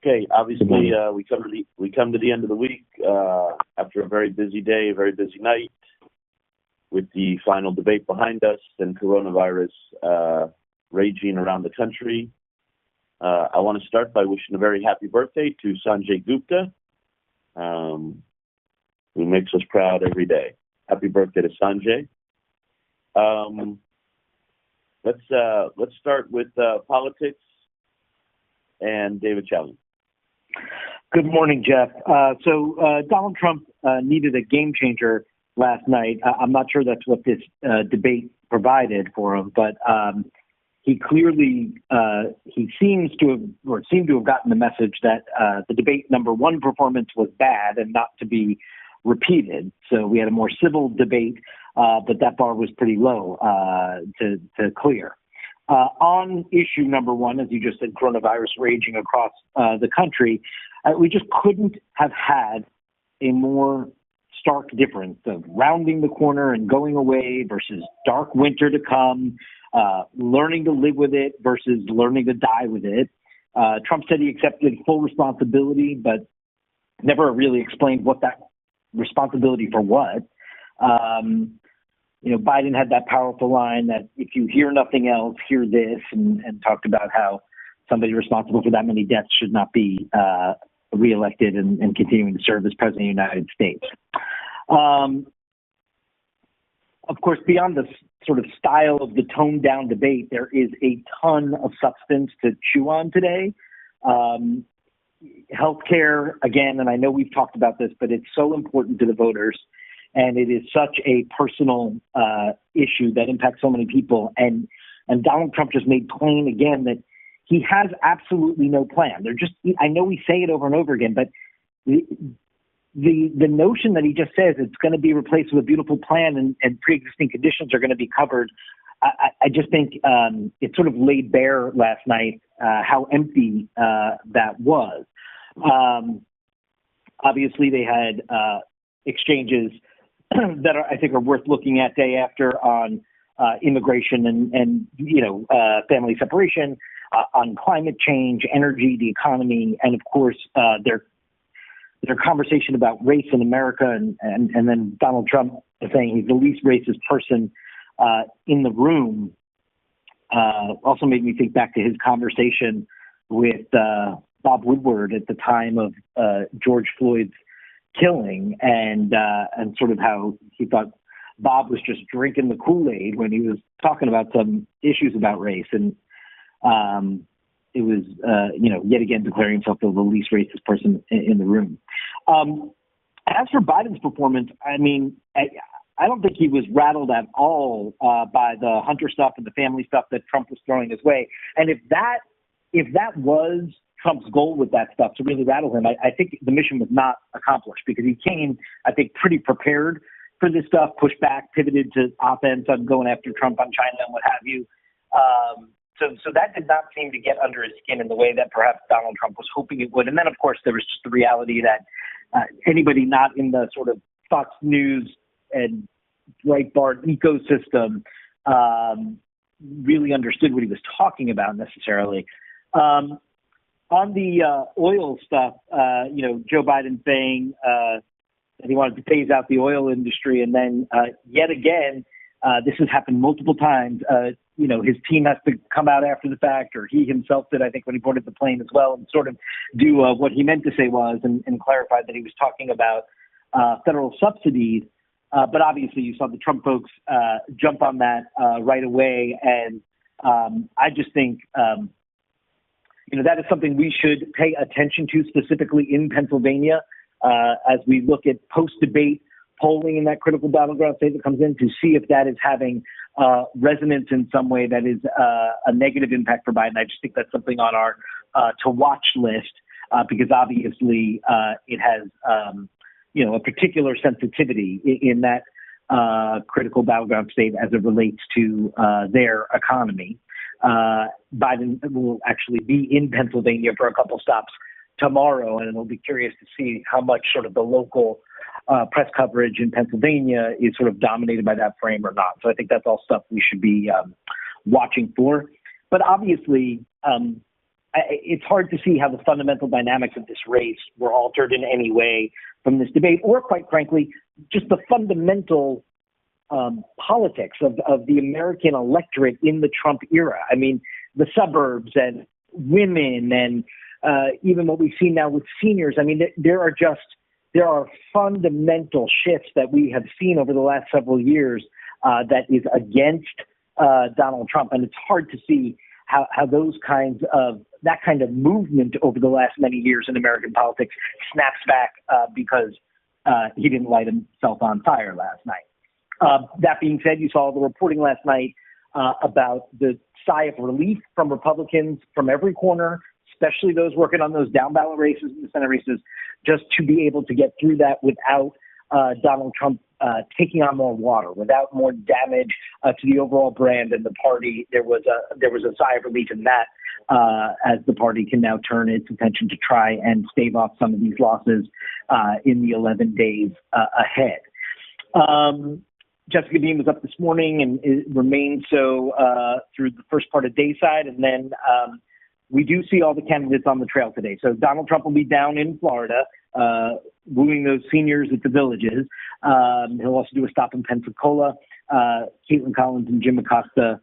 Okay, obviously we come to the end of the week after a very busy day, a very busy night, with the final debate behind us and coronavirus raging around the country. I want to start by wishing a very happy birthday to Sanjay Gupta, who makes us proud every day. Happy birthday to Sanjay. Let's start with politics and David Challenge. Good morning, Jeff. So Donald Trump needed a game changer last night. I'm not sure that's what this debate provided for him, but he clearly seemed to have gotten the message that the debate number one performance was bad and not to be repeated. So we had a more civil debate, but that bar was pretty low to clear. On issue number one, as you just said, coronavirus raging across the country, we just couldn't have had a more stark difference of rounding the corner and going away versus dark winter to come, learning to live with it versus learning to die with it. Trump said he accepted full responsibility, but never really explained what that responsibility for what. Biden had that powerful line that if you hear nothing else, hear this, and talked about how somebody responsible for that many deaths should not be reelected and continuing to serve as president of the United States. Of course, beyond the sort of style of the toned down debate, there is a ton of substance to chew on today. Healthcare, again, and I know we've talked about this, but it's so important to the voters. And it is such a personal issue that impacts so many people. And Donald Trump just made plain again that he has absolutely no plan. I know we say it over and over again, but the notion that he just says it's going to be replaced with a beautiful plan and pre-existing conditions are going to be covered, I just think it sort of laid bare last night how empty that was. Obviously, they had exchanges that I think are worth looking at day after on immigration and family separation, on climate change, energy, the economy, and of course their conversation about race in America, and then Donald Trump saying he's the least racist person in the room. Also made me think back to his conversation with Bob Woodward at the time of George Floyd's killing, and sort of how he thought Bob was just drinking the Kool-Aid when he was talking about some issues about race, and it was yet again declaring himself the least racist person in the room. As for Biden's performance, I mean, I don't think he was rattled at all by the Hunter stuff and the family stuff that Trump was throwing his way. And if that was Trump's goal with that stuff, to really rattle him, I think the mission was not accomplished, because he came, I think, pretty prepared for this stuff, pushed back, pivoted to offense on going after Trump on China and what have you. So that did not seem to get under his skin in the way that perhaps Donald Trump was hoping it would. And then, of course, there was just the reality that anybody not in the sort of Fox News and Breitbart ecosystem really understood what he was talking about necessarily. On the oil stuff, Joe Biden saying that he wanted to phase out the oil industry, and then yet again, this has happened multiple times. His team has to come out after the fact, or he himself did, I think, when he boarded the plane as well, and sort of do what he meant to say was, and clarified that he was talking about federal subsidies. But obviously, you saw the Trump folks jump on that right away, and I just think that is something we should pay attention to, specifically in Pennsylvania, as we look at post-debate polling in that critical battleground state that comes in, to see if that is having resonance in some way that is a negative impact for Biden. I just think that's something on our to-watch list, because obviously it has a particular sensitivity in that critical battleground state as it relates to their economy. Biden will actually be in Pennsylvania for a couple stops tomorrow, and it'll be curious to see how much sort of the local press coverage in Pennsylvania is sort of dominated by that frame or not. So I think that's all stuff we should be watching for. But obviously, it's hard to see how the fundamental dynamics of this race were altered in any way from this debate, or quite frankly, just the fundamental politics of the American electorate in the Trump era. I mean, the suburbs and women and even what we've seen now with seniors. I mean, there are fundamental shifts that we have seen over the last several years that is against Donald Trump, and it's hard to see how that kind of movement over the last many years in American politics snaps back because he didn't light himself on fire last night. That being said, you saw the reporting last night about the sigh of relief from Republicans from every corner, especially those working on those down ballot races and the Senate races, just to be able to get through that without Donald Trump taking on more water, without more damage to the overall brand and the party. There was a sigh of relief in that as the party can now turn its attention to try and stave off some of these losses in the 11 days ahead. Jessica Dean was up this morning and it remains so through the first part of Dayside, and then we do see all the candidates on the trail today. So Donald Trump will be down in Florida, wooing those seniors at the Villages. He'll also do a stop in Pensacola. Caitlin Collins and Jim Acosta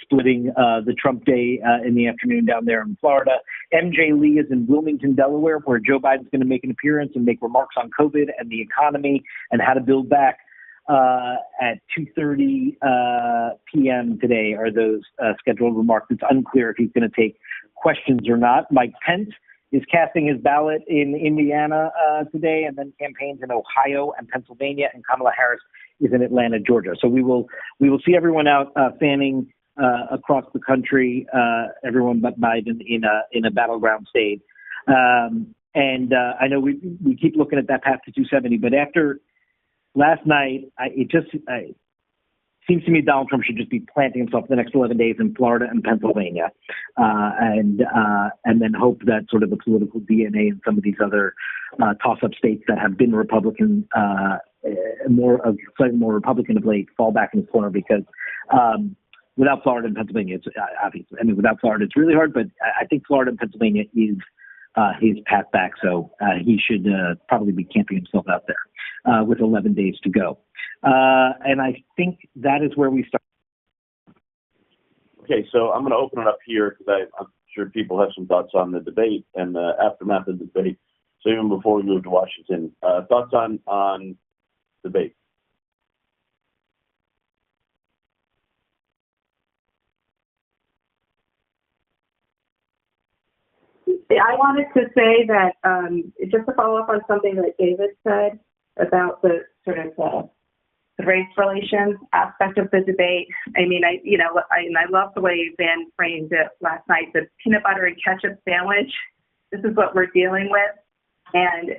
splitting the Trump day in the afternoon down there in Florida. MJ Lee is in Wilmington, Delaware, where Joe Biden's going to make an appearance and make remarks on COVID and the economy and how to build back. At 2:30 p.m. today are those scheduled remarks. It's unclear if he's going to take questions or not. Mike Pence is casting his ballot in Indiana today, and then campaigns in Ohio and Pennsylvania, and Kamala Harris is in Atlanta, Georgia. So we will see everyone out fanning across the country, everyone but Biden in a battleground state. And I know we keep looking at that path to 270, but after last night, it seems to me Donald Trump should just be planting himself for the next 11 days in Florida and Pennsylvania, and then hope that sort of the political DNA in some of these other toss-up states that have been Republican, slightly more Republican of late, fall back in his corner, because without Florida and Pennsylvania, it's obviously, I mean, without Florida, it's really hard, but I think Florida and Pennsylvania is his path back, so he should probably be camping himself out there with 11 days to go. And I think that is where we start. Okay, so I'm going to open it up here because I'm sure people have some thoughts on the debate and the aftermath of the debate. So even before we move to Washington, thoughts on debate? I wanted to say that just to follow up on something that David said about the sort of the race relations aspect of the debate. I mean, I love the way Van framed it last night. The peanut butter and ketchup sandwich. This is what we're dealing with, and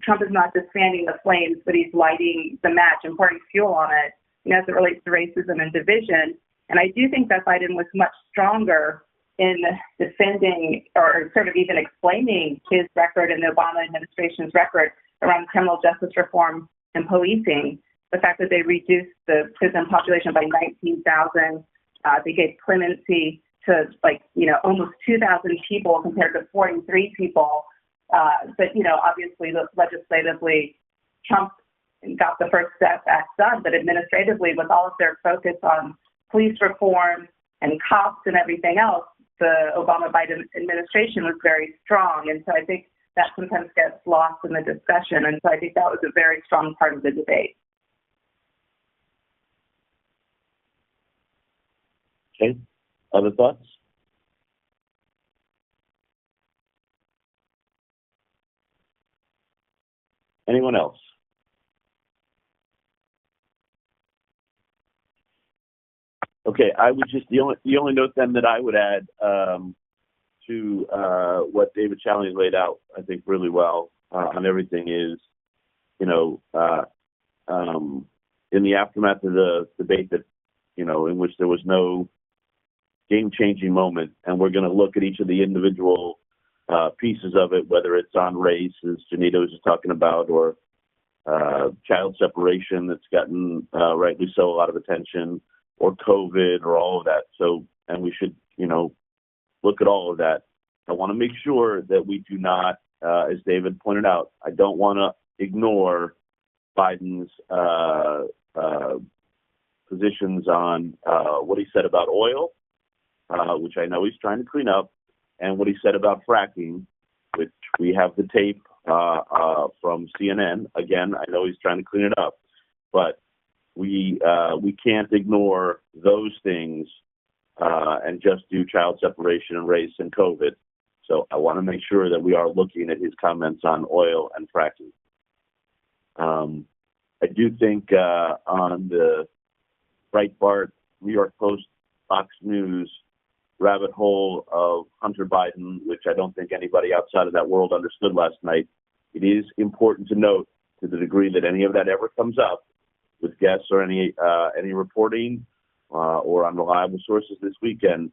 Trump is not just fanning the flames, but he's lighting the match and pouring fuel on it. As it relates to racism and division. And I do think that Biden was much stronger in defending or sort of even explaining his record and the Obama administration's record around criminal justice reform and policing. The fact that they reduced the prison population by 19,000, they gave clemency to almost 2,000 people compared to 43 people. But obviously, legislatively, Trump got the first step act done, but administratively, with all of their focus on police reform and cops and everything else, the Obama-Biden administration was very strong. And so I think that sometimes gets lost in the discussion. And so I think that was a very strong part of the debate. Okay. Other thoughts? Anyone else? Okay, I would just the only note then that I would add to what David Chalian laid out, I think really well on everything is, in the aftermath of the debate that, in which there was no game-changing moment, and we're going to look at each of the individual pieces of it, whether it's on race, as Janita was just talking about, or child separation that's gotten rightly so a lot of attention, or COVID, or all of that. So, and we should, look at all of that. I want to make sure that we do not, as David pointed out, I don't want to ignore Biden's positions on what he said about oil, which I know he's trying to clean up, and what he said about fracking, which we have the tape from CNN. Again, I know he's trying to clean it up, but we can't ignore those things and just do child separation and race and COVID. So I want to make sure that we are looking at his comments on oil and fracking. I do think on the Breitbart, New York Post, Fox News rabbit hole of Hunter Biden, which I don't think anybody outside of that world understood last night, it is important to note, to the degree that any of that ever comes up with guests or any reporting or on reliable sources this weekend,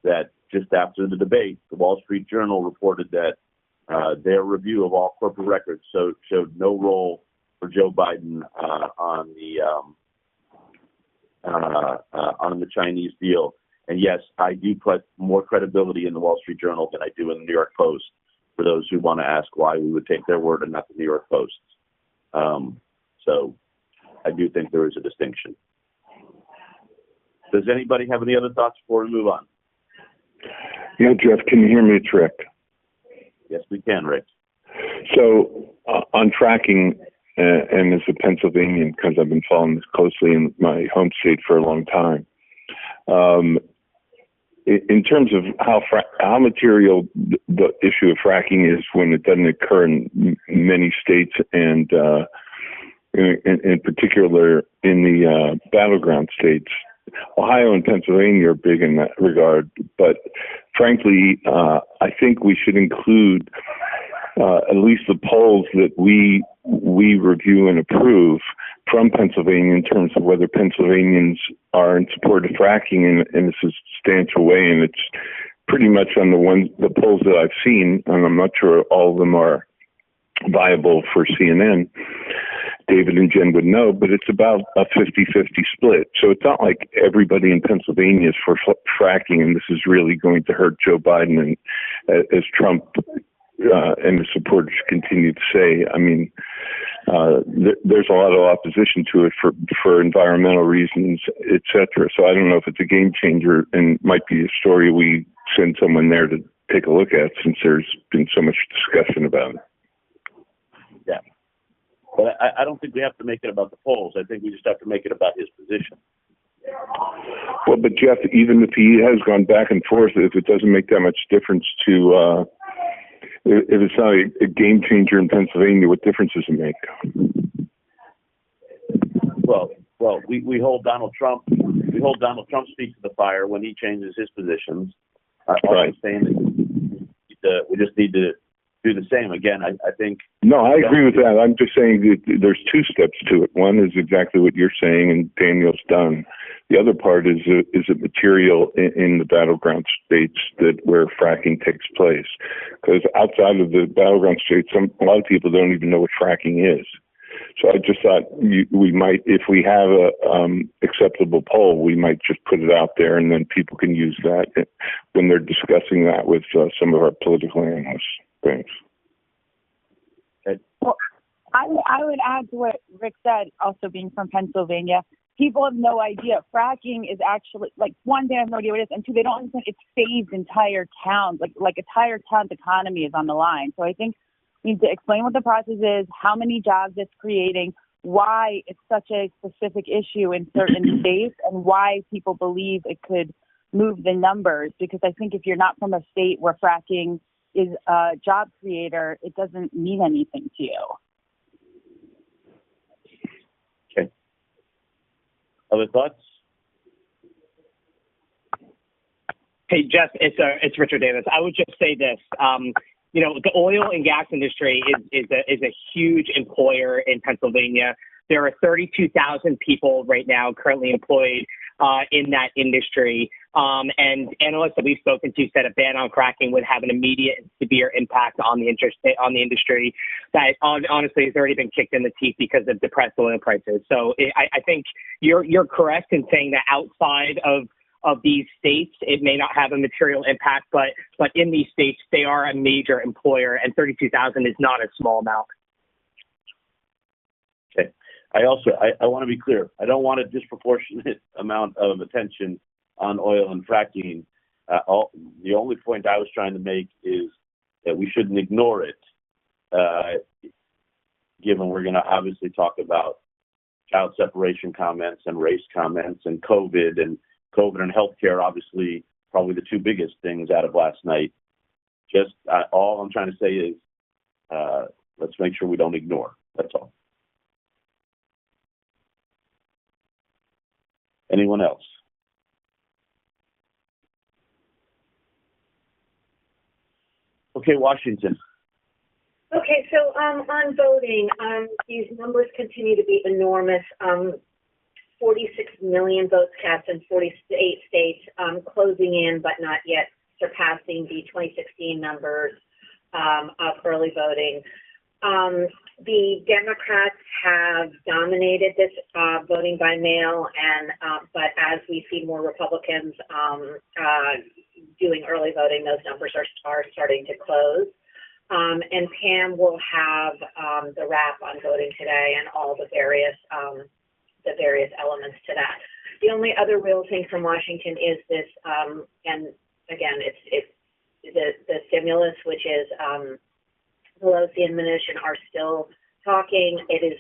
that just after the debate, the Wall Street Journal reported that their review of all corporate records showed no role for Joe Biden on the Chinese deal. And yes, I do put more credibility in the Wall Street Journal than I do in the New York Post, for those who want to ask why we would take their word and not the New York Post. So I do think there is a distinction. Does anybody have any other thoughts before we move on? Yeah, Jeff, can you hear me? It's Rick. Yes, we can, Rick. So on tracking, and as a Pennsylvanian, because I've been following this closely in my home state for a long time, in terms of how material the issue of fracking is when it doesn't occur in many states, and in particular in the battleground states, Ohio and Pennsylvania are big in that regard. But frankly, I think we should include at least the polls that we review and approve from Pennsylvania in terms of whether Pennsylvanians are in support of fracking in a substantial way. And it's pretty much on the polls that I've seen, and I'm not sure all of them are viable for CNN. David and Jen would know, but it's about a 50-50 split. So it's not like everybody in Pennsylvania is for fracking, and this is really going to hurt Joe Biden. And as Trump and his supporters continue to say, I mean, there's a lot of opposition to it for environmental reasons, et cetera. So I don't know if it's a game changer, and might be a story we send someone there to take a look at, since there's been so much discussion about it. Yeah. But I don't think we have to make it about the polls. I think we just have to make it about his position. Well, but Jeff, even if he has gone back and forth, if it doesn't make that much difference to, if it's not a game changer in Pennsylvania, what difference does it make? Well, we hold Donald Trump. We hold Donald Trump's feet to the fire when he changes his positions. Right. Saying that we just need to do the same. Again, I think... No, I agree with that. I'm just saying that there's two steps to it. One is exactly what you're saying, and Daniel's done. The other part is it material in the battleground states where fracking takes place? Because outside of the battleground states, a lot of people don't even know what fracking is. So I just thought we might, if we have a acceptable poll, we might just put it out there, and then people can use that when they're discussing that with some of our political analysts. Thanks. Well, I would add to what Rick said, also being from Pennsylvania. People have no idea. Fracking is actually, like, one, they have no idea what it is, and two, they don't understand it saves entire towns. Like entire town's economy is on the line. So I think we need to explain what the process is, how many jobs it's creating, why it's such a specific issue in certain states, and why people believe it could move the numbers. Because I think if you're not from a state where fracking is a job creator, it doesn't mean anything to you. Okay. Other thoughts? Hey, Jeff, it's Richard Davis. I would just say this. The oil and gas industry is a huge employer in Pennsylvania. There are 32,000 people right now currently employed in that industry. And analysts that we've spoken to said a ban on fracking would have an immediate and severe impact on the industry that honestly has already been kicked in the teeth because of depressed oil prices. So I think you're correct in saying that outside of of these states, it may not have a material impact, but in these states, they are a major employer, and 32,000 is not a small amount. Okay. I want to be clear. I don't want a disproportionate amount of attention on oil and fracking. The only point I was trying to make is that we shouldn't ignore it, given we're going to obviously talk about child separation comments and race comments and COVID and healthcare, obviously, probably the two biggest things out of last night. Just all I'm trying to say is let's make sure we don't ignore. That's all. Anyone else? Okay, Washington. Okay, so on voting, these numbers continue to be enormous. 46 million votes cast in 48 states, closing in but not yet surpassing the 2016 numbers of early voting. The Democrats have dominated this voting by mail, but as we see more Republicans doing early voting, those numbers are starting to close. And Pam will have the wrap on voting today and all the various elements to that. The only other real thing from Washington is this, and again, it's the stimulus, which is Pelosi and Mnuchin are still talking. It is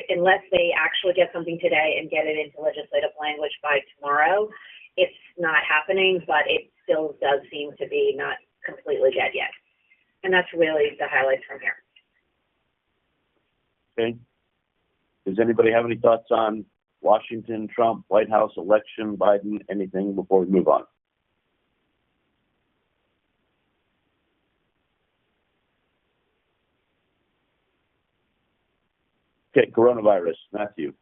unless they actually get something today and get it into legislative language by tomorrow, it's not happening, but it still does seem to be not completely dead yet. And that's really the highlights from here. Okay. Does anybody have any thoughts on Washington, Trump, White House, election, Biden, anything before we move on? Okay, coronavirus, Matthew.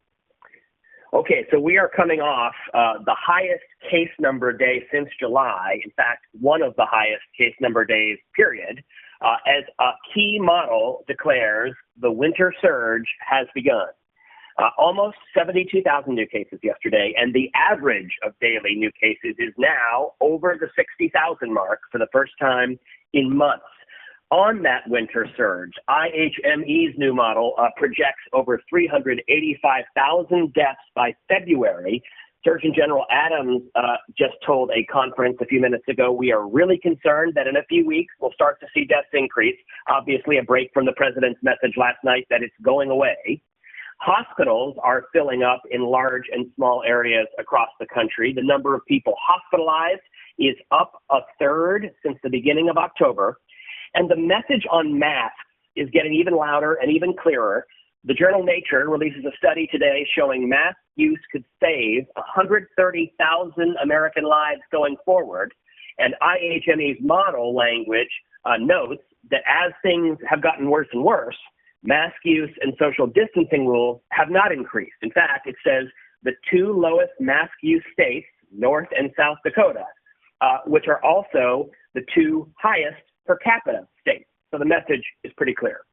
Okay, so we are coming off the highest case number day since July. In fact, one of the highest case number days, period. As a key model declares, the winter surge has begun. Almost 72,000 new cases yesterday, and the average of daily new cases is now over the 60,000 mark for the first time in months. On that winter surge, IHME's new model projects over 385,000 deaths by February. Surgeon General Adams just told a conference a few minutes ago, we are really concerned that in a few weeks we'll start to see deaths increase. Obviously a break from the president's message last night that it's going away. Hospitals are filling up in large and small areas across the country. The number of people hospitalized is up a third since the beginning of October. And the message on masks is getting even louder and even clearer. The journal Nature releases a study today showing mask use could save 130,000 American lives going forward. And IHME's model language notes that as things have gotten worse and worse, mask use and social distancing rules have not increased. In fact, it says the two lowest mask use states, North and South Dakota, which are also the two highest per capita states. So the message is pretty clear.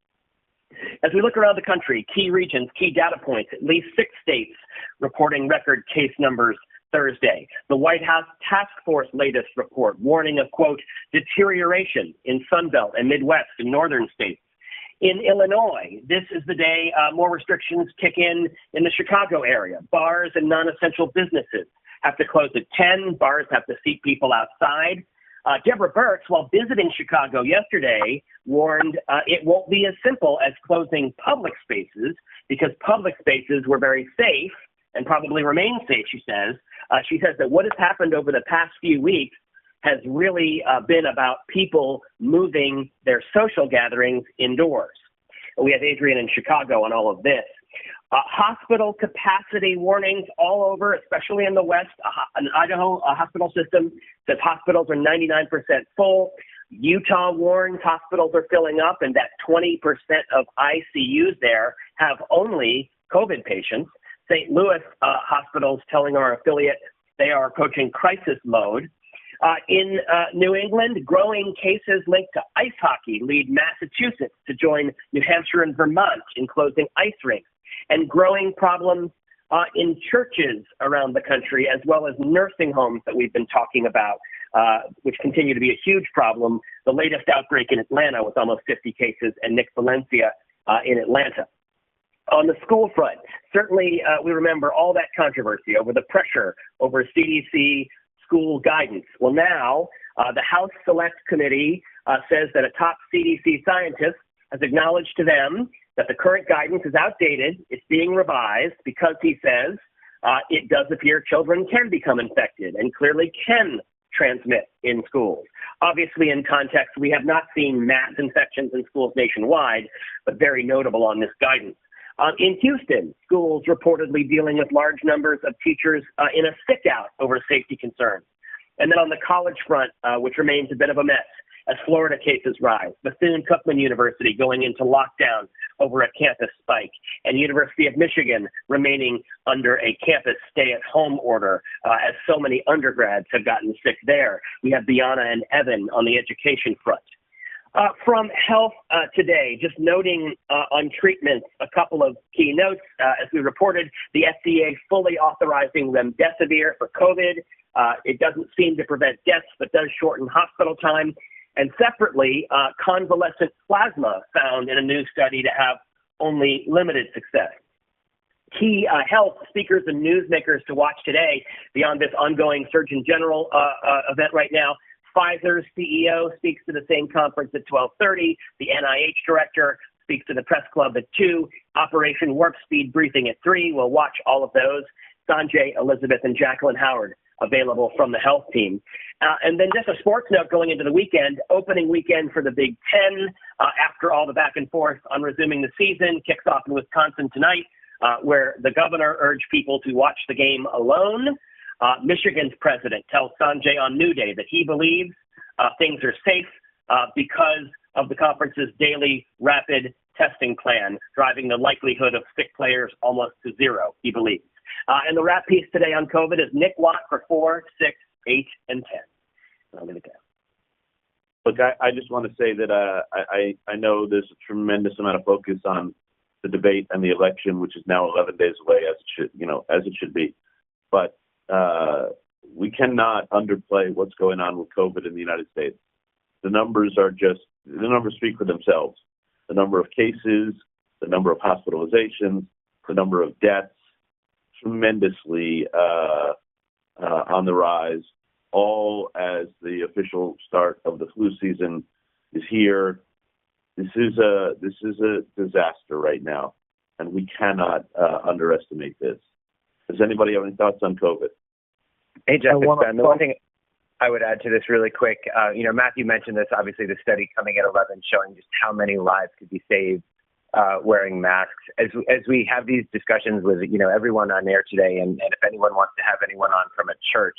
As we look around the country, key regions, key data points, at least 6 states reporting record case numbers Thursday. The White House Task Force latest report warning of, quote, deterioration in Sunbelt and Midwest and northern states. In Illinois, this is the day more restrictions kick in the Chicago area. Bars and non-essential businesses have to close at 10. Bars have to seat people outside. Deborah Birx, while visiting Chicago yesterday, warned it won't be as simple as closing public spaces because public spaces were very safe and probably remain safe, she says. She says that what has happened over the past few weeks has really been about people moving their social gatherings indoors. We have Adrian in Chicago on all of this. Hospital capacity warnings all over, especially in the West. An Idaho hospital system says hospitals are 99% full. Utah warns hospitals are filling up and that 20% of ICUs there have only COVID patients. St. Louis hospitals telling our affiliate they are approaching crisis mode. In New England, growing cases linked to ice hockey lead Massachusetts to join New Hampshire and Vermont in closing ice rinks. And growing problems in churches around the country, as well as nursing homes that we've been talking about, which continue to be a huge problem. The latest outbreak in Atlanta with almost 50 cases, and Nick Valencia in Atlanta. On the school front, certainly we remember all that controversy over the pressure over CDC school guidance. Well, now the House Select Committee says that a top CDC scientist has acknowledged to them that the current guidance is outdated. It's being revised because, he says, it does appear children can become infected and clearly can transmit in schools. Obviously, in context, we have not seen mass infections in schools nationwide, but very notable on this guidance. In Houston, schools reportedly dealing with large numbers of teachers in a sick-out over safety concerns. And then on the college front, which remains a bit of a mess as Florida cases rise, Bethune-Cookman University going into lockdown over a campus spike, and University of Michigan remaining under a campus stay-at-home order as so many undergrads have gotten sick there. We have Biana and Evan on the education front. From Health Today, just noting on treatments, a couple of key notes. As we reported, the FDA fully authorizing remdesivir for COVID. It doesn't seem to prevent deaths, but does shorten hospital time. And separately, convalescent plasma found in a new study to have only limited success. Key health speakers and newsmakers to watch today beyond this ongoing Surgeon General event right now. Pfizer's CEO speaks to the same conference at 12:30. The NIH director speaks to the press club at 2. Operation Warp Speed briefing at 3. We'll watch all of those. Sanjay, Elizabeth, and Jacqueline Howard available from the health team. And then just a sports note going into the weekend, opening weekend for the Big Ten after all the back and forth on resuming the season, kicks off in Wisconsin tonight, where the governor urged people to watch the game alone. Michigan's president tells Sanjay on New Day that he believes things are safe because of the conference's daily rapid testing plan, driving the likelihood of sick players almost to zero, he believes. And the wrap piece today on COVID is Nick Watt for 4, 6, 8, and 10. I'm going to go. Look, I just want to say that I know there's a tremendous amount of focus on the debate and the election, which is now 11 days away, as it should be. But we cannot underplay what's going on with COVID in the United States. The numbers speak for themselves. The number of cases, the number of hospitalizations, the number of deaths, tremendously on the rise, all as the official start of the flu season is here. This is a disaster right now, and we cannot underestimate this. Does anybody have any thoughts on COVID? Hey, Jeff, it's Ben. The one thing I would add to this really quick, Matthew mentioned this, obviously the study coming at 11 showing just how many lives could be saved wearing masks. As we have these discussions with, everyone on air today, and if anyone wants to have anyone on from a church,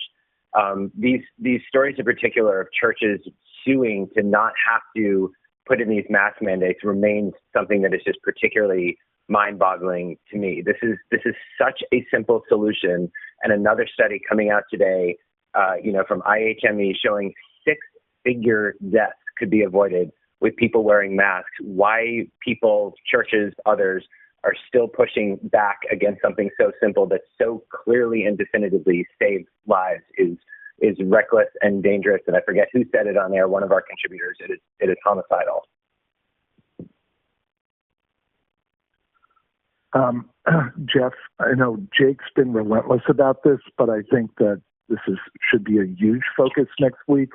these stories in particular of churches suing to not have to put in these mask mandates remains something that is just particularly mind-boggling to me. This is such a simple solution, and another study coming out today, from IHME showing 6-figure deaths could be avoided with people wearing masks. Why people, churches, others are still pushing back against something so simple that so clearly and definitively saves lives is reckless and dangerous. And I forget who said it on air. One of our contributors. It is homicidal. Jeff, I know Jake's been relentless about this, but I think that this should be a huge focus next week.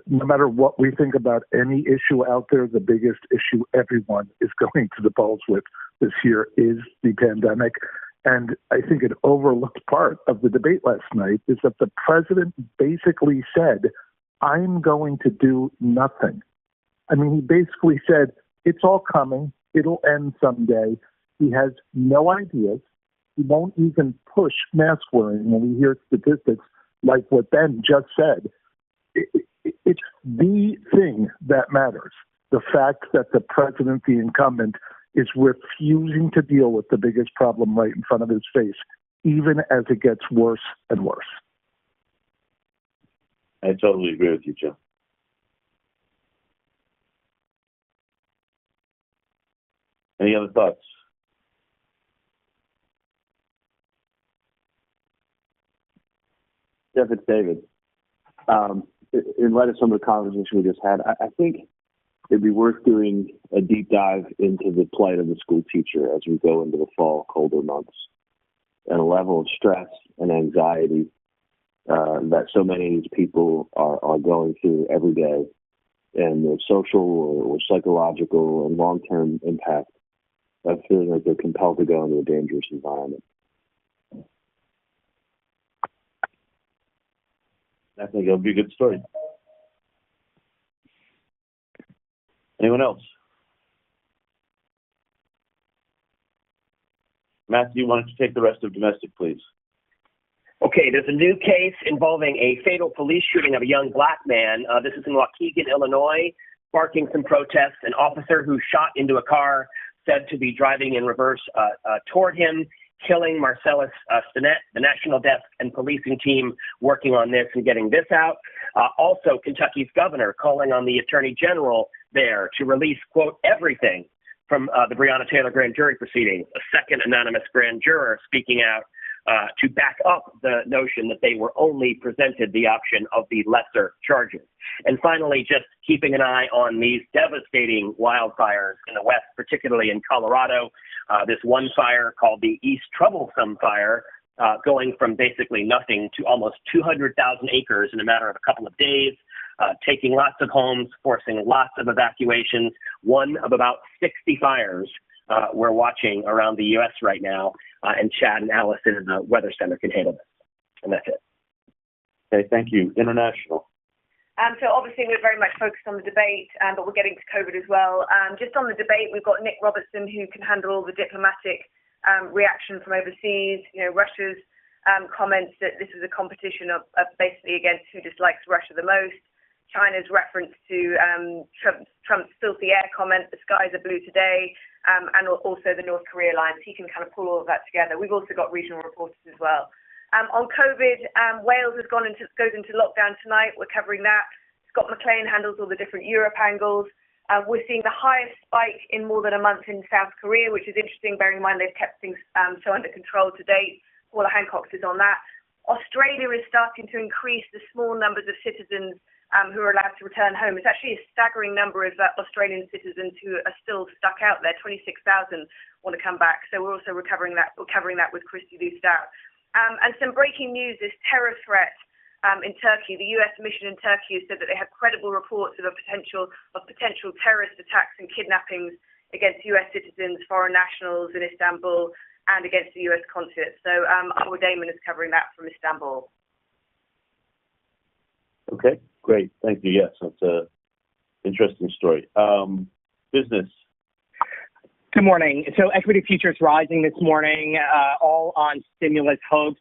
No matter what we think about any issue out there, the biggest issue everyone is going to the polls with this year is the pandemic. And I think an overlooked part of the debate last night is that the president basically said, I'm going to do nothing. I mean, he basically said, it's all coming. It'll end someday. He has no ideas. He won't even push mask wearing when we hear statistics like what Ben just said. It's the thing that matters. The fact that the president, the incumbent, is refusing to deal with the biggest problem right in front of his face, even as it gets worse and worse. I totally agree with you, Joe. Any other thoughts? Jeff, it's David. In light of some of the conversation we just had, I think it'd be worth doing a deep dive into the plight of the school teacher as we go into the fall, colder months, and a level of stress and anxiety that so many of these people are going through every day, and the social or psychological and long-term impact of feeling like they're compelled to go into a dangerous environment. I think it'll be a good story. Anyone else? Matthew, why don't you take the rest of domestic, please? Okay, there's a new case involving a fatal police shooting of a young black man. This is in Waukegan, Illinois, sparking some protests. An officer who shot into a car said to be driving in reverse toward him, killing Marcellus Stinnett. The National Desk and policing team working on this and getting this out. Also, Kentucky's governor calling on the attorney general there to release, quote, everything from the Breonna Taylor grand jury proceedings. A second anonymous grand juror speaking out to back up the notion that they were only presented the option of the lesser charges. And finally, just keeping an eye on these devastating wildfires in the West, particularly in Colorado. This one fire called the East Troublesome Fire, going from basically nothing to almost 200,000 acres in a matter of a couple of days, taking lots of homes, forcing lots of evacuations, one of about 60 fires we're watching around the U.S. right now, and Chad and Allison in the Weather Center can handle this. And that's it. Okay, thank you. International. So obviously we're very much focused on the debate, but we're getting to COVID as well. Just on the debate, we've got Nick Robertson, who can handle all the diplomatic reaction from overseas. You know, Russia's comments that this is a competition of basically against who dislikes Russia the most. China's reference to Trump's filthy air comment, the skies are blue today, and also the North Korea lines. He can kind of pull all of that together. We've also got regional reporters as well. On COVID, Wales goes into lockdown tonight. We're covering that. Scott McLean handles all the different Europe angles. We're seeing the highest spike in more than a month in South Korea, which is interesting, bearing in mind they've kept things so under control to date. Paula Hancock is on that. Australia is starting to increase the small numbers of citizens who are allowed to return home. It's actually a staggering number of Australian citizens who are still stuck out there. 26,000 want to come back. So we're also covering that with Christy Lustout. And some breaking news, this terror threat in Turkey. The U.S. mission in Turkey has said that they have credible reports of potential terrorist attacks and kidnappings against U.S. citizens, foreign nationals in Istanbul, and against the U.S. consulate. So Arwa Damon is covering that from Istanbul. Okay, great. Thank you. Yes, that's an interesting story. Business. Good morning. So equity futures rising this morning, all on stimulus hopes.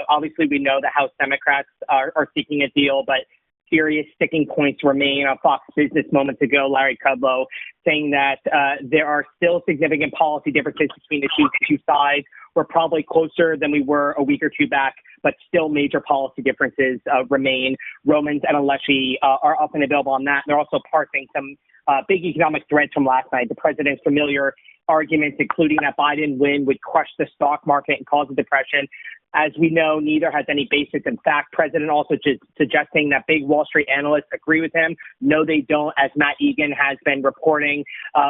Obviously, we know the House Democrats are seeking a deal, but serious sticking points remain. On Fox Business moments ago, Larry Kudlow saying that there are still significant policy differences between the two sides. We're probably closer than we were a week or two back, but still major policy differences remain. Romans and Alessi are up and available on that. They're also parsing some big economic threats from last night. The president's familiar arguments, including that Biden win would crush the stock market and cause a depression. As we know, neither has any basis in fact. President also just suggesting that big Wall Street analysts agree with him. No, they don't, as Matt Egan has been reporting.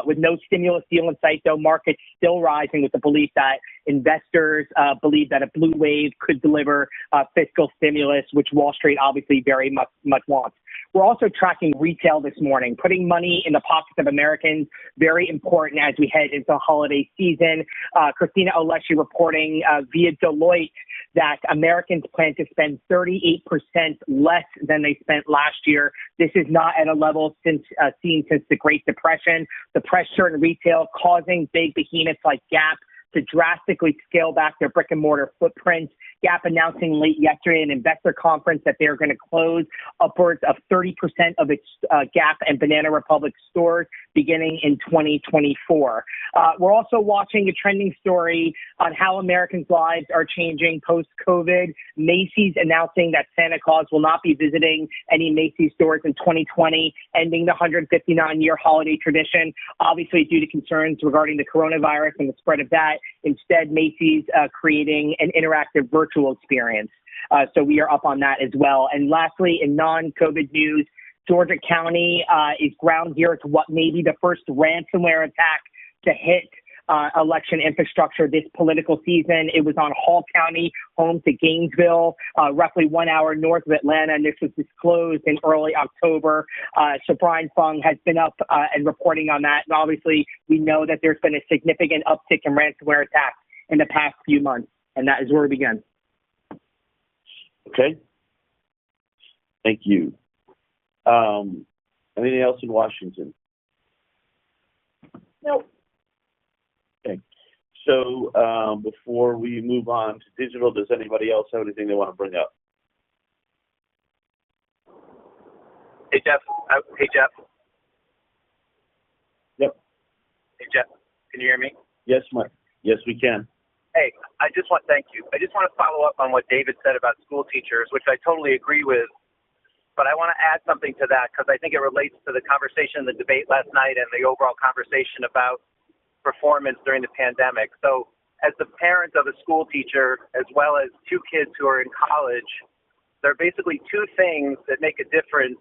With no stimulus deal in sight, though, markets still rising with the belief that investors believe that a blue wave could deliver fiscal stimulus, which Wall Street obviously very much wants. We're also tracking retail this morning, putting money in the pockets of Americans, very important as we head into the holiday season. Christina Alessi reporting via Deloitte that Americans plan to spend 38% less than they spent last year. This is not at a level seen since the Great Depression. The pressure in retail causing big behemoths like Gap to drastically scale back their brick and mortar footprint. Gap announcing late yesterday at an investor conference that they're going to close upwards of 30% of its Gap and Banana Republic stores beginning in 2024. We're also watching a trending story on how Americans' lives are changing post-COVID. Macy's announcing that Santa Claus will not be visiting any Macy's stores in 2020, ending the 159-year holiday tradition, obviously due to concerns regarding the coronavirus and the spread of that. Instead, Macy's creating an interactive virtual experience. So we are up on that as well. And lastly, in non-COVID news, Georgia County is ground zero to what may be the first ransomware attack to hit election infrastructure this political season. It was on Hall County, home to Gainesville, roughly 1 hour north of Atlanta, and this was disclosed in early October. So Brian Fung has been up and reporting on that. And obviously, we know that there's been a significant uptick in ransomware attacks in the past few months, and that is where we begin. Okay. Thank you. Anything else in Washington? Nope. Okay. So before we move on to digital, does anybody else have anything they want to bring up? Hey, Jeff. Yep. Hey, Jeff. Can you hear me? Yes, Mike. Yes, we can. Hey, thank you. I just want to follow up on what David said about school teachers, which I totally agree with. But I want to add something to that because I think it relates to the conversation, the debate last night, and the overall conversation about performance during the pandemic. So as the parent of a school teacher, as well as two kids who are in college, there are basically two things that make a difference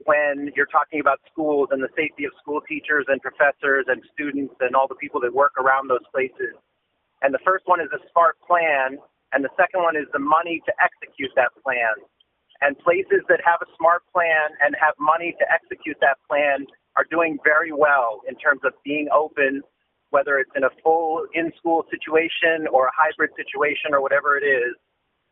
when you're talking about schools and the safety of school teachers and professors and students and all the people that work around those places. And the first one is a smart plan, and the second one is the money to execute that plan. And places that have a smart plan and have money to execute that plan are doing very well in terms of being open, whether it's in a full in-school situation or a hybrid situation or whatever it is.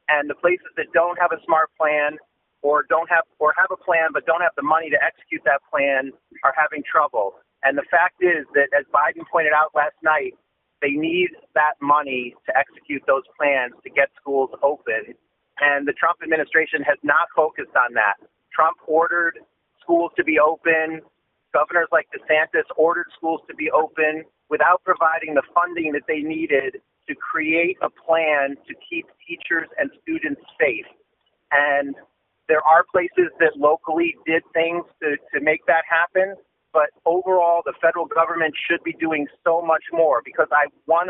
And the places that don't have a smart plan or have a plan but don't have the money to execute that plan are having trouble. And the fact is that, as Biden pointed out last night, they need that money to execute those plans to get schools open. And the Trump administration has not focused on that. Trump ordered schools to be open. Governors like DeSantis ordered schools to be open without providing the funding that they needed to create a plan to keep teachers and students safe. And there are places that locally did things to make that happen. But overall, the federal government should be doing so much more because I 100%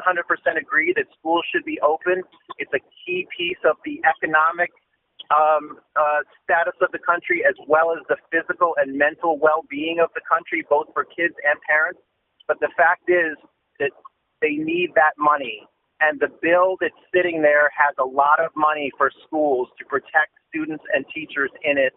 agree that schools should be open. It's a key piece of the economic status of the country as well as the physical and mental well-being of the country, both for kids and parents. But the fact is that they need that money. And the bill that's sitting there has a lot of money for schools to protect students and teachers in it.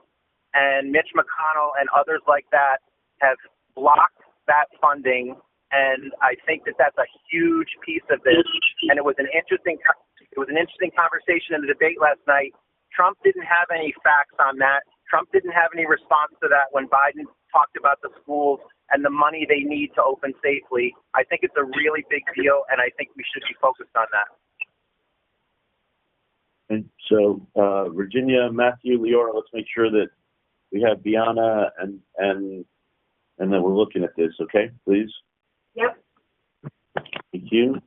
And Mitch McConnell and others like that have blocked that funding, and I think that that's a huge piece of this. And it was an interesting conversation in the debate last night. Trump didn't have any facts on that. Trump didn't have any response to that when Biden talked about the schools and the money they need to open safely. I think it's a really big deal, and I think we should be focused on that. And so, Virginia, Matthew, Leora, let's make sure that we have Biana and then we're looking at this, okay, please? Yep. Thank you.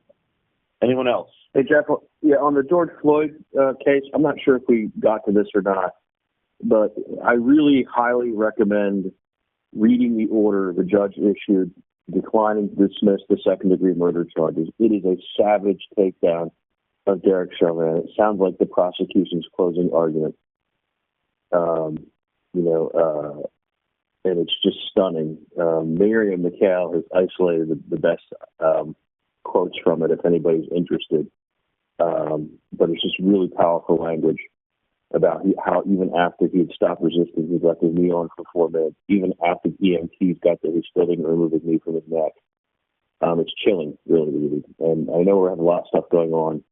Anyone else? Hey, Jeff, yeah, on the George Floyd case, I'm not sure if we got to this or not, but I really highly recommend reading the order the judge issued declining to dismiss the second-degree murder charges. It is a savage takedown of Derek Chauvin. It sounds like the prosecution's closing argument. And it's just stunning. Miriam McHale has isolated the best quotes from it if anybody's interested. But it's just really powerful language about how even after he had stopped resisting, he left his knee on for 4 minutes. Even after EMTs got there, he's still didn't remove his knee from his neck. It's chilling, really. And I know we have a lot of stuff going on,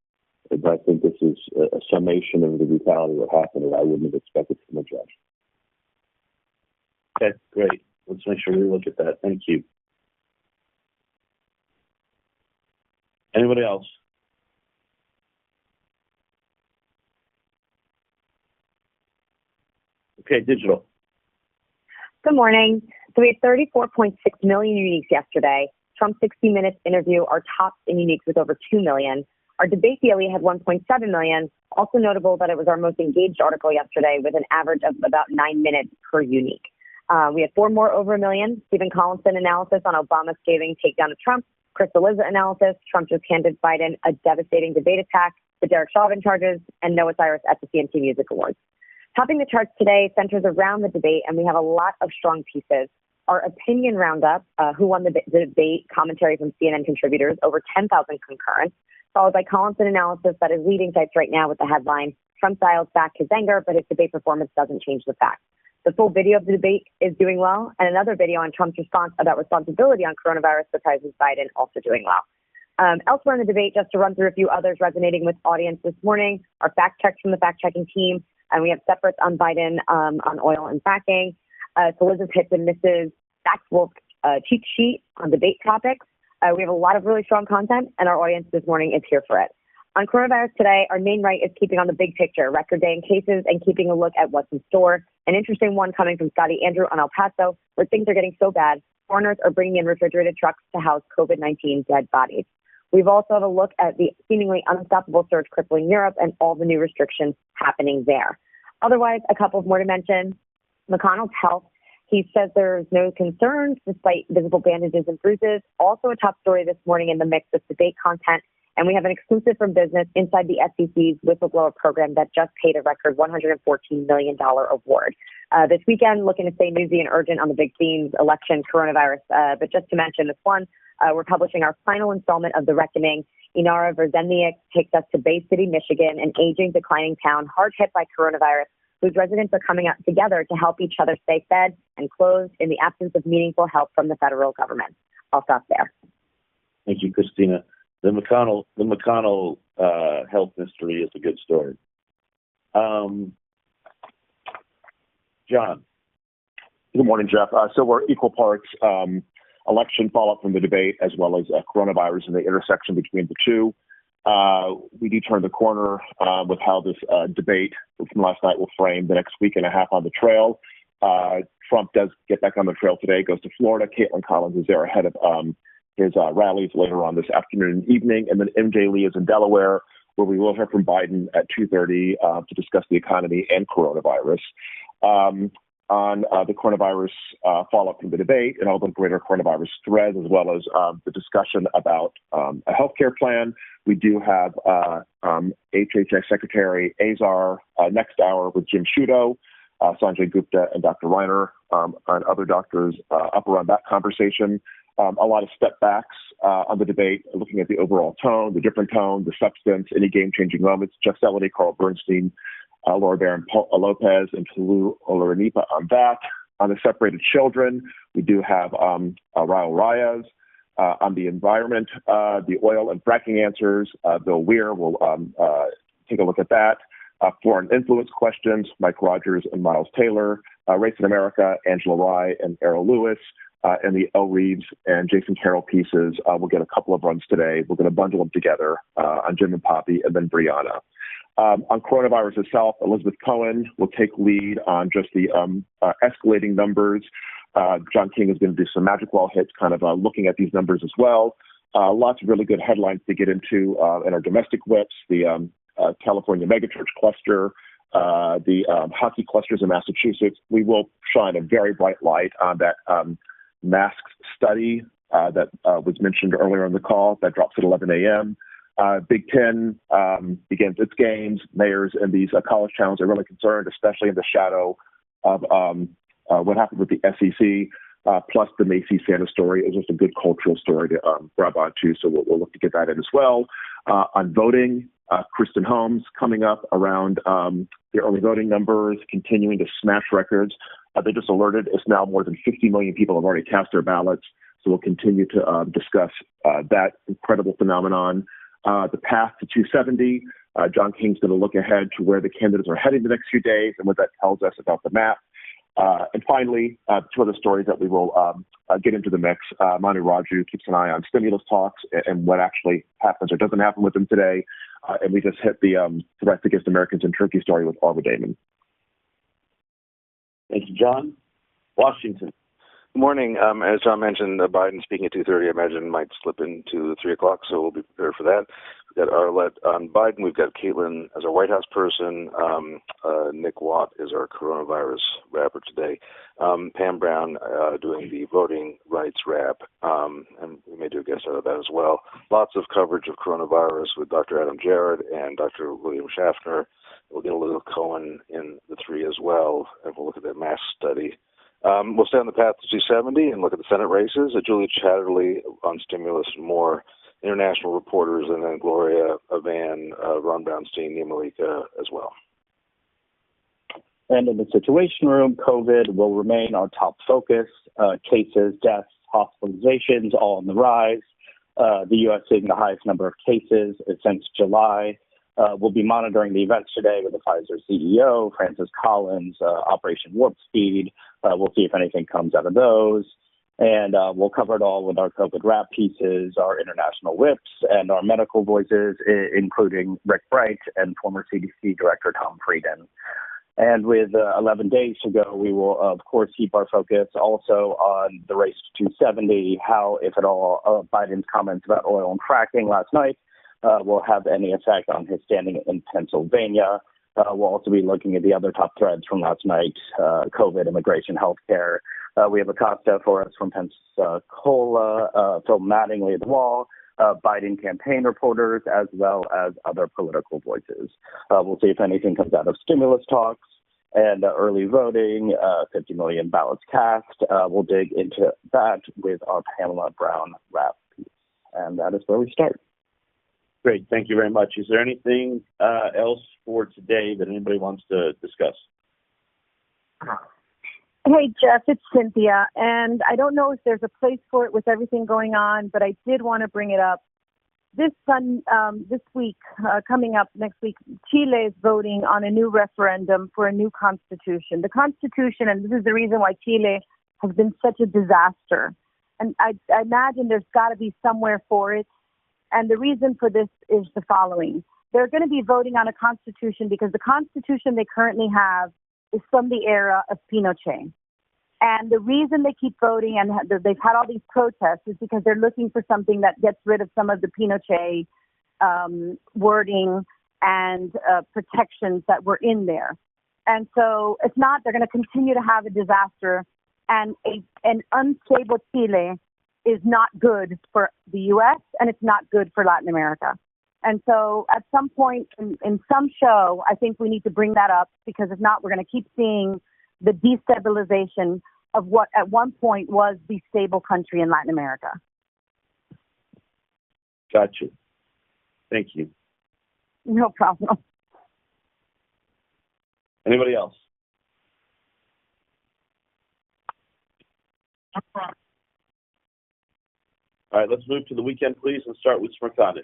but I think this is a summation of the brutality of what happened that I wouldn't have expected from a judge. Okay, great. Let's make sure we look at that. Thank you. Anybody else? Okay, digital. Good morning. So we had 34.6 million uniques yesterday. Trump's 60 Minutes interview, our top in uniques with over 2 million. Our debate daily had 1.7 million. Also notable that it was our most engaged article yesterday with an average of about 9 minutes per unique. We had 4 more over 1 million. Stephen Collinson analysis on Obama's scathing takedown of Trump. Crystal-Liza analysis, Trump just handed Biden a devastating debate attack, the Derek Chauvin charges, and Noah Cyrus at the CMT Music Awards. Topping the charts today centers around the debate, and we have a lot of strong pieces. Our opinion roundup, who won the debate, commentary from CNN contributors, over 10,000 concurrents, followed by Collinson analysis that is leading sites right now with the headline, Trump dials back his anger, but his debate performance doesn't change the facts. The full video of the debate is doing well, and another video on Trump's response about responsibility on coronavirus surprises Biden, also doing well. Elsewhere in the debate, just to run through a few others resonating with audience this morning, our fact checks from the fact-checking team, and we have separates on Biden on oil and fracking. So Liz's hits and misses, Zach Wolf's cheat sheet on debate topics. We have a lot of really strong content, and our audience this morning is here for it. On coronavirus today, our main right is keeping on the big picture, record day in cases, and keeping a look at what's in store. An interesting one coming from Scotty Andrew on El Paso, where things are getting so bad, foreigners are bringing in refrigerated trucks to house COVID-19 dead bodies. We've also had a look at the seemingly unstoppable surge crippling Europe and all the new restrictions happening there. Otherwise, a couple more to mention. McConnell's health. He says there's no concerns despite visible bandages and bruises. Also a top story this morning in the mix of debate content. And we have an exclusive from business inside the SEC's whistleblower program that just paid a record $114 million award. This weekend, looking to stay newsy and urgent on the big themes, election, coronavirus. But just to mention this one, we're publishing our final installment of The Reckoning. Inara Verzemniak takes us to Bay City, Michigan, an aging, declining town hard hit by coronavirus, whose residents are coming out together to help each other stay fed and clothed in the absence of meaningful help from the federal government. I'll stop there. Thank you, Christina. The McConnell health mystery is a good story. John. Good morning, Jeff. So we're equal parts election follow-up from the debate as well as coronavirus and the intersection between the two. We do turn the corner with how this debate from last night will frame the next week and a half on the trail. Trump does get back on the trail today, goes to Florida. Caitlin Collins is there ahead of his rallies later on this afternoon and evening. And then MJ Lee is in Delaware, where we will hear from Biden at 2:30 to discuss the economy and coronavirus. On the coronavirus follow-up from the debate and all the greater coronavirus threads, as well as the discussion about a healthcare plan. We do have HHS Secretary Azar next hour with Jim Sciutto, Sanjay Gupta, and Dr. Reiner, and other doctors up around that conversation. A lot of step backs on the debate, looking at the overall tone, the different tone, the substance, any game-changing moments. Jeff Zeleny, Carl Bernstein, Laura Barron Lopez, and Tulu Olorunipa on that. On the separated children, we do have Raul Reyes. On the environment, the oil and fracking answers, Bill Weir will take a look at that. Foreign influence questions, Mike Rogers and Miles Taylor. Race in America, Angela Rye and Errol Lewis. And the El Reeves and Jason Carroll pieces. We'll get a couple of runs today. We're going to bundle them together on Jim and Poppy and then Brianna. On coronavirus itself, Elizabeth Cohen will take lead on just the escalating numbers. John King is going to do some magic wall hits, kind of looking at these numbers as well. Lots of really good headlines to get into in our domestic whips, the California megachurch cluster, the hockey clusters in Massachusetts. We will shine a very bright light on that masks study that was mentioned earlier in the call. That drops at 11 a.m. Big Ten begins its games. Mayors in these college towns are really concerned, especially in the shadow of what happened with the SEC. Plus the Macy's Santa story is just a good cultural story to grab onto, so we'll look to get that in as well. On voting, Kristen Holmes coming up around the early voting numbers, continuing to smash records. They just alerted us now more than 50 million people have already cast their ballots, so we'll continue to discuss that incredible phenomenon. The path to 270, John King's going to look ahead to where the candidates are heading the next few days and what that tells us about the map. And finally, two other stories that we will get into the mix. Manu Raju keeps an eye on stimulus talks and what actually happens or doesn't happen with them today. And we just hit the threats against Americans in Turkey story with Barbara Damon. Thank you, John. Washington. Good morning. As John mentioned, Biden speaking at 2:30, I imagine might slip into 3 o'clock, so we'll be prepared for that. We've got Arlette on Biden. We've got Caitlin as our White House person. Nick Watt is our coronavirus rapper today. Pam Brown doing the voting rights rap, and we may do a guest out of that as well. Lots of coverage of coronavirus with Dr. Adam Jarrett and Dr. William Schaffner. We'll get a little Cohen in the 3 as well, and we'll look at that mask study. We'll stay on the path to 270 and look at the Senate races. Julia Chatterley on stimulus and more, international reporters, and then Gloria Van, Ron Brownstein, Nia Malika as well. And in the Situation Room, COVID will remain our top focus. Cases, deaths, hospitalizations, all on the rise. The U.S. seeing the highest number of cases since July. We'll be monitoring the events today with the Pfizer CEO, Francis Collins, Operation Warp Speed. We'll see if anything comes out of those. And we'll cover it all with our COVID rap pieces, our international whips, and our medical voices, including Rick Bright and former CDC Director Tom Frieden. And with 11 days to go, we will, of course, keep our focus also on the race to 270, how, if at all, Biden's comments about oil and fracking last night will have any effect on his standing in Pennsylvania. We'll also be looking at the other top threads from last night, COVID, immigration, healthcare. We have Acosta for us from Pensacola, Phil Mattingly at the wall, Biden campaign reporters, as well as other political voices. We'll see if anything comes out of stimulus talks and early voting, 50 million ballots cast. We'll dig into that with our Pamela Brown rap piece. And that is where we start. Great. Thank you very much. Is there anything else for today that anybody wants to discuss? Hey, Jeff, it's Cynthia. And I don't know if there's a place for it with everything going on, but I did want to bring it up. This week, coming up next week, Chile is voting on a new referendum for a new constitution. The constitution, and this is the reason why Chile has been such a disaster. And I imagine there's got to be somewhere for it. And the reason for this is the following. They're going to be voting on a constitution because the constitution they currently have is from the era of Pinochet. And the reason they keep voting and they've had all these protests is because they're looking for something that gets rid of some of the Pinochet wording and protections that were in there. And so if not, they're going to continue to have a disaster. And an unstable Chile is not good for the U.S. and it's not good for Latin America. And so at some point in some show, I think we need to bring that up because if not, we're going to keep seeing the destabilization of what at one point was the stable country in Latin America. Gotcha. Thank you. No problem. Anybody else? All right, let's move to the weekend, please, and start with Smerconish.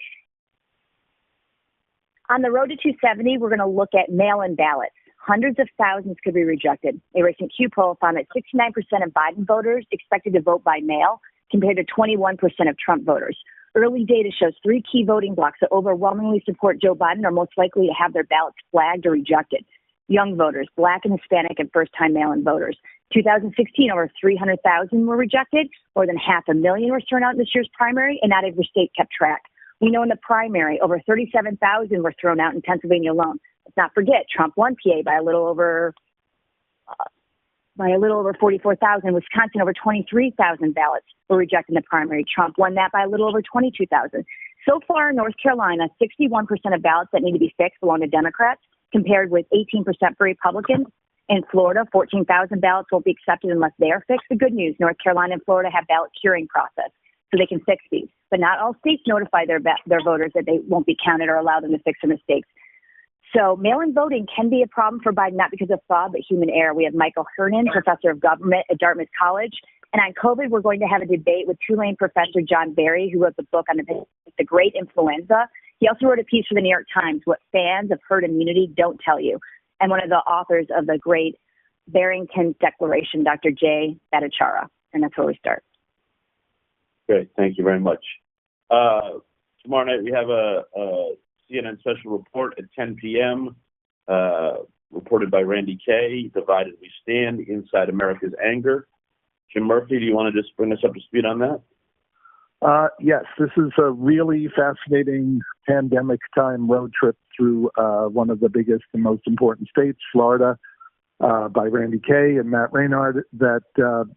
On the road to 270, we're going to look at mail-in ballots. Hundreds of thousands could be rejected. A recent Q poll found that 69% of Biden voters expected to vote by mail compared to 21% of Trump voters. Early data shows 3 key voting blocks that overwhelmingly support Joe Biden are most likely to have their ballots flagged or rejected. Young voters, Black and Hispanic, and first-time mail-in voters. 2016, over 300,000 were rejected. More than 500,000 were thrown out in this year's primary, and not every state kept track. We know in the primary, over 37,000 were thrown out in Pennsylvania alone. Let's not forget, Trump won PA by a little over 44,000. Wisconsin, over 23,000 ballots were rejected in the primary. Trump won that by a little over 22,000. So far in North Carolina, 61% of ballots that need to be fixed belong to Democrats, compared with 18% for Republicans. In Florida, 14,000 ballots won't be accepted unless they are fixed. The good news, North Carolina and Florida have ballot curing process, so they can fix these. But not all states notify their voters that they won't be counted or allow them to fix their mistakes. So mail-in voting can be a problem for Biden, not because of fraud, but human error. We have Michael Hernon, professor of government at Dartmouth College. And on COVID, we're going to have a debate with Tulane professor John Barry, who wrote the book on the Great Influenza. He also wrote a piece for the New York Times, What Fans of Herd Immunity Don't Tell You. And one of the authors of the Great Barrington Declaration, Dr. Jay Bhattacharya. And that's where we start. Great. Thank you very much. Tomorrow night we have a CNN special report at 10 p.m. Reported by Randy Kay, Divided We Stand, Inside America's Anger. Jim Murphy, do you want to just bring us up to speed on that? Yes, this is a really fascinating pandemic time road trip through one of the biggest and most important states, Florida, by Randy Kay and Matt Reynard, that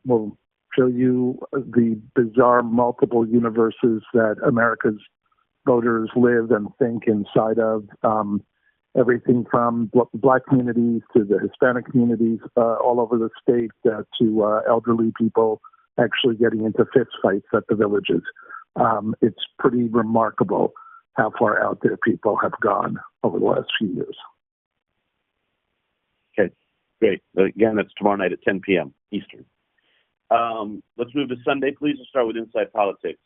will show you the bizarre multiple universes that America's voters live and think inside of. Everything from Black communities to the Hispanic communities all over the state to elderly people actually getting into fist fights at the villages. It's pretty remarkable how far out there people have gone over the last few years. Okay, great. Again, that's tomorrow night at 10 p.m. Eastern. Let's move to Sunday, please. We'll start with Inside Politics.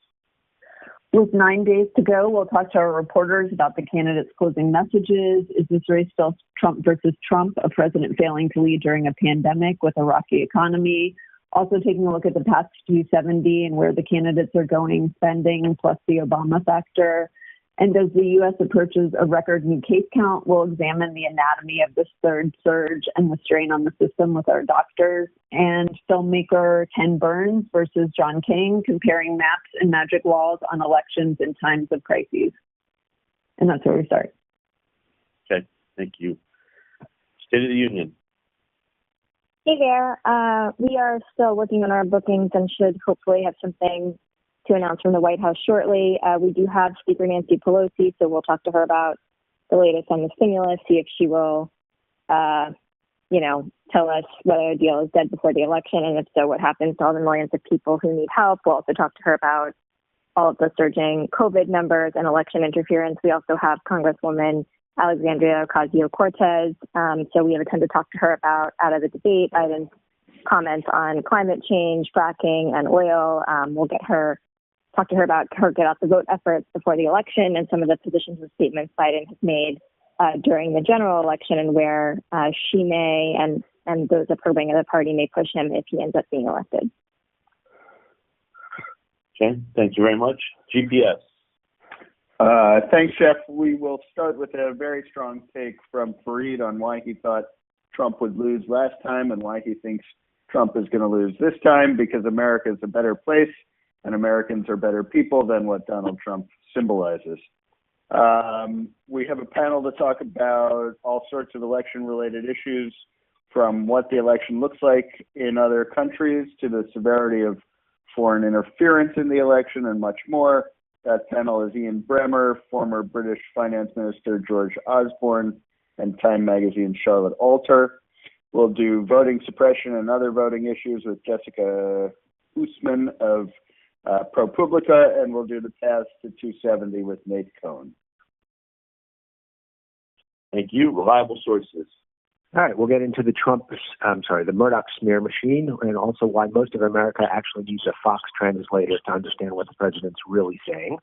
With 9 days to go, we'll talk to our reporters about the candidates' closing messages. Is this race still Trump versus Trump, a president failing to lead during a pandemic with a rocky economy? Also taking a look at the past 270 and where the candidates are going, spending, plus the Obama factor. And as the U.S. approaches a record new case count, we'll examine the anatomy of this third surge and the strain on the system with our doctors. And filmmaker Ken Burns versus John King, comparing maps and magic walls on elections in times of crises. And that's where we start. Okay, thank you. State of the Union. Hey there. We are still working on our bookings and should hopefully have something to announce from the White House shortly. We do have Speaker Nancy Pelosi, so we'll talk to her about the latest on the stimulus, see if she will, tell us whether a deal is dead before the election, and if so, what happens to all the millions of people who need help. We'll also talk to her about all of the surging COVID numbers and election interference. We also have Congresswoman Alexandria Ocasio-Cortez, so we have a ton to talk to her about out of the debate. Biden's comments on climate change, fracking, and oil. We'll talk to her about her get out the vote efforts before the election and some of the positions and statements Biden has made during the general election and where she may and those of her wing of the party may push him if he ends up being elected. Okay, thank you very much. GPS. Thanks, Jeff. We will start with a very strong take from Fareed on why he thought Trump would lose last time and why he thinks Trump is going to lose this time, because America is a better place and Americans are better people than what Donald Trump symbolizes. We have a panel to talk about all sorts of election-related issues, from what the election looks like in other countries to the severity of foreign interference in the election and much more. That panel is Ian Bremmer, former British Finance Minister George Osborne, and Time Magazine's Charlotte Alter. We'll do voting suppression and other voting issues with Jessica Usman of ProPublica, and we'll do the path to 270 with Nate Cohn. Thank you. Reliable sources. All right, we'll get into the Murdoch smear machine, and also why most of America actually needs a Fox translator to understand what the president's really saying.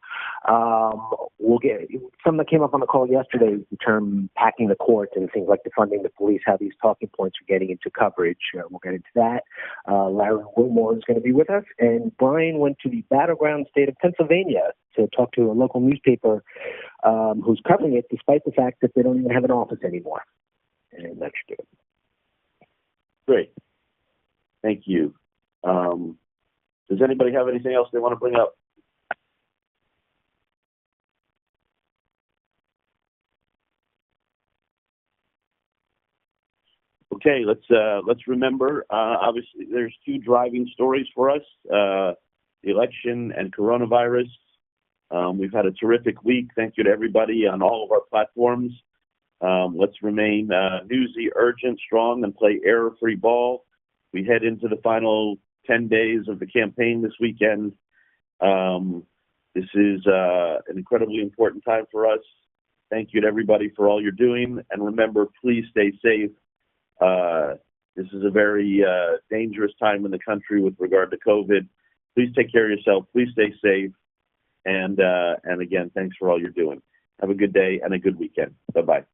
We'll get something that came up on the call yesterday, the term packing the court and things like defunding the police, how these talking points are getting into coverage. We'll get into that. Larry Wilmore is going to be with us, and Brian went to the battleground state of Pennsylvania to talk to a local newspaper who's covering it, despite the fact that they don't even have an office anymore. And let's do it. Great. Thank you. Does anybody have anything else they want to bring up? Okay, let's remember, obviously there's two driving stories for us, the election and coronavirus. We've had a terrific week. Thank you to everybody on all of our platforms. Let's remain newsy, urgent, strong, and play error-free ball. We head into the final 10 days of the campaign this weekend. This is an incredibly important time for us. Thank you to everybody for all you're doing. And remember, please stay safe. This is a very dangerous time in the country with regard to COVID. Please take care of yourself. Please stay safe. And again, thanks for all you're doing. Have a good day and a good weekend. Bye-bye.